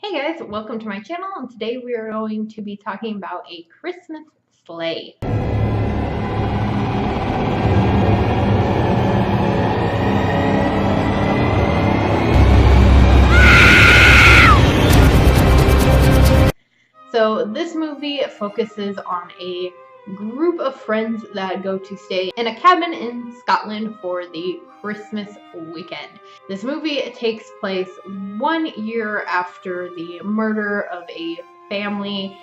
Hey guys, welcome to my channel, and today we are going to be talking about a Christmas sleigh. So this movie focuses on a group of friends that go to stay in a cabin in Scotland for the Christmas weekend. This movie takes place 1 year after the murder of a family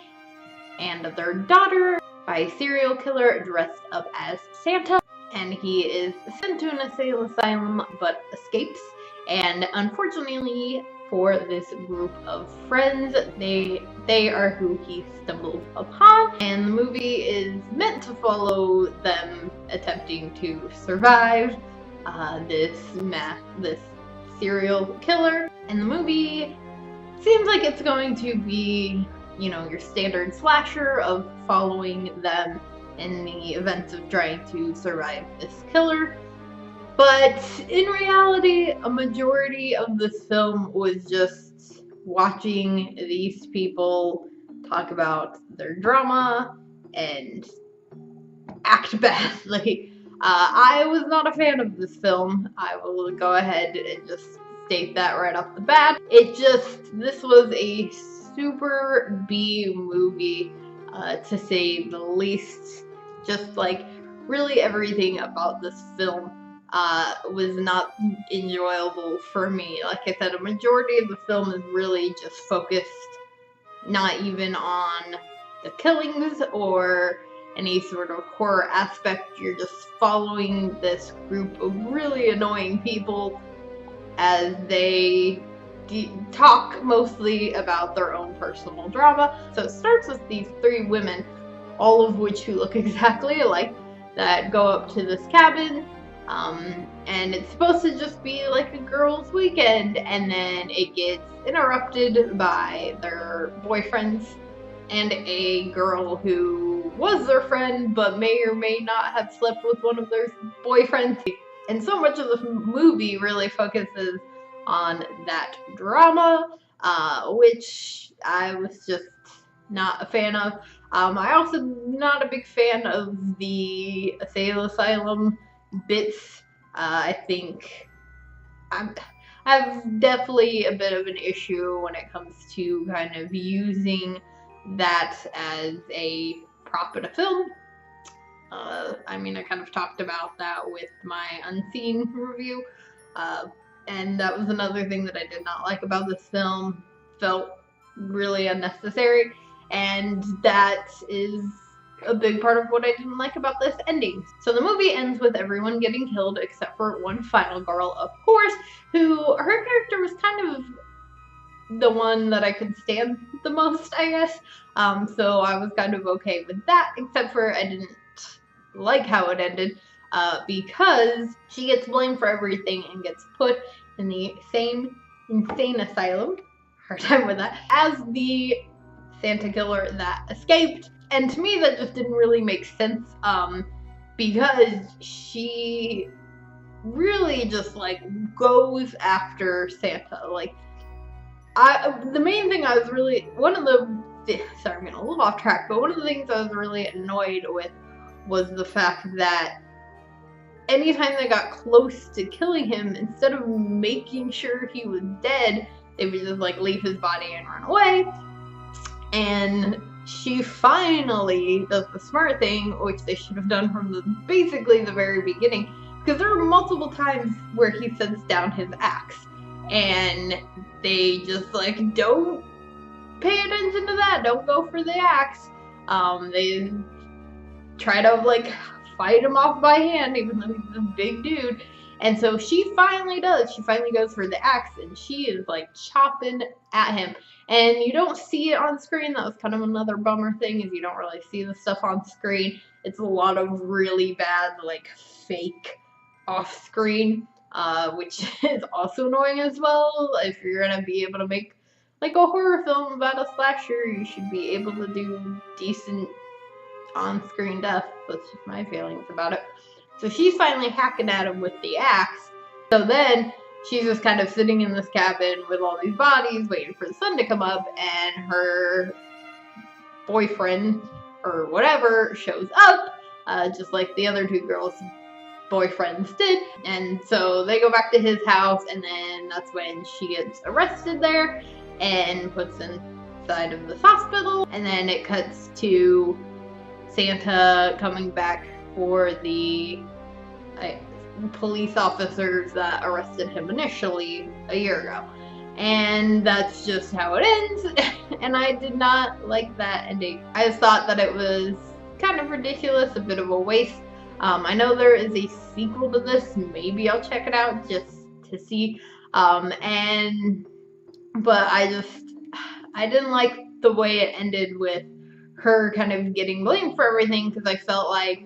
and their daughter by a serial killer dressed up as Santa, and he is sent to an asylum but escapes. And unfortunately for this group of friends, they are who he stumbles upon, and the movie is meant to follow them attempting to survive this serial killer. And the movie seems like it's going to be, you know, your standard slasher of following them in the events of trying to survive this killer. But in reality, a majority of this film was just watching these people talk about their drama and act badly. I was not a fan of this film. I will go ahead and just state that right off the bat. This was a super B movie, to say the least. Just like really everything about this film was not enjoyable for me. Like I said, a majority of the film is really just focused not even on the killings or any sort of horror aspect. You're just following this group of really annoying people as they talk mostly about their own personal drama. So it starts with these three women, all of which who look exactly alike, that go up to this cabin, and it's supposed to just be like a girls' weekend, and then it gets interrupted by their boyfriends and a girl who was their friend but may or may not have slept with one of their boyfriends. And so much of the movie really focuses on that drama, which I was just not a fan of. I also not a big fan of the asylum bits. I think I have definitely a bit of an issue when it comes to kind of using that as a prop in a film. I mean, I kind of talked about that with my Unseen review, and that was another thing that I did not like about this film. Felt really unnecessary, and that is a big part of what I didn't like about this ending. So the movie ends with everyone getting killed except for one final girl, of course, who her character was kind of the one that I could stand the most, I guess. So I was kind of okay with that, except for I didn't like how it ended, because she gets blamed for everything and gets put in the same insane asylum, hard time with that, as the Santa killer that escaped. And to me that just didn't really make sense, because she really just like goes after Santa. Like, the main thing I was really, sorry, I'm getting a little off track, but one of the things I was really annoyed with was the fact that anytime they got close to killing him, instead of making sure he was dead, they would just like leave his body and run away. And she finally does the smart thing, which they should have done from basically the very beginning, because there are multiple times where he sets down his axe, and they just like don't pay attention to that, don't go for the axe. They try to like fight him off by hand, even though he's a big dude. And so she finally does. She finally goes for the axe, and she is like chopping at him. And you don't see it on screen. That was kind of another bummer thing, is you don't really see the stuff on screen. It's a lot of really bad, like, fake off screen, which is also annoying as well. If you're gonna be able to make like a horror film about a slasher, you should be able to do decent on-screen death. That's just my feelings about it. So she's finally hacking at him with the axe. So then she's just kind of sitting in this cabin with all these bodies waiting for the sun to come up, and her boyfriend or whatever shows up, just like the other two girls' boyfriends did. And so they go back to his house, and then that's when she gets arrested there and puts inside of this hospital. And then it cuts to Santa coming back for the police officers that arrested him initially a year ago. And that's just how it ends. And I did not like that ending. I just thought that it was kind of ridiculous, a bit of a waste. I know there is a sequel to this. Maybe I'll check it out just to see. But I didn't like the way it ended with her kind of getting blamed for everything, because I felt like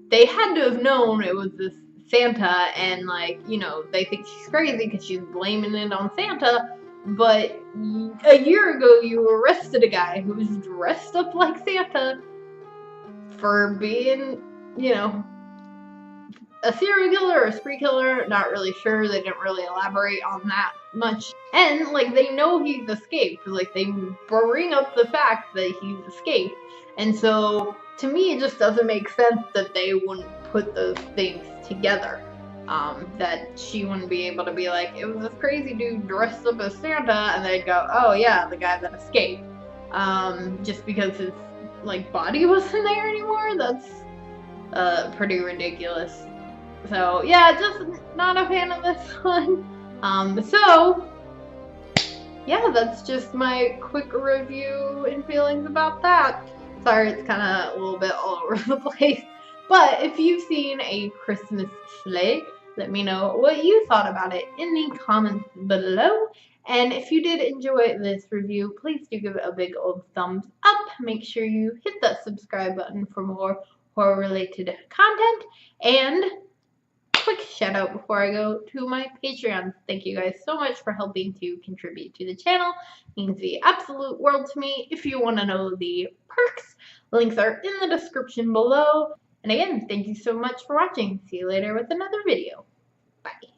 they had to have known it was this Santa, and like, you know, they think she's crazy because she's blaming it on Santa. But a year ago you arrested a guy who was dressed up like Santa for being, you know, a serial killer or a spree killer. Not really sure. They didn't really elaborate on that much. And like, they know he's escaped. Like, they bring up the fact that he's escaped. And so to me, it just doesn't make sense that they wouldn't put those things together. That she wouldn't be able to be like, it was this crazy dude dressed up as Santa, and they'd go, oh yeah, the guy that escaped. Just because his like body wasn't there anymore. That's pretty ridiculous. So yeah, just not a fan of this one. So yeah, that's just my quick review and feelings about that. Sorry, it's kind of a little bit all over the place. But if you've seen A Christmas Sleigh, let me know what you thought about it in the comments below. And if you did enjoy this review, please do give it a big old thumbs up. Make sure you hit that subscribe button for more horror-related content. And quick shout out before I go to my Patreon. Thank you guys so much for helping to contribute to the channel. It means the absolute world to me. If you want to know the perks, links are in the description below. And again, thank you so much for watching. See you later with another video. Bye.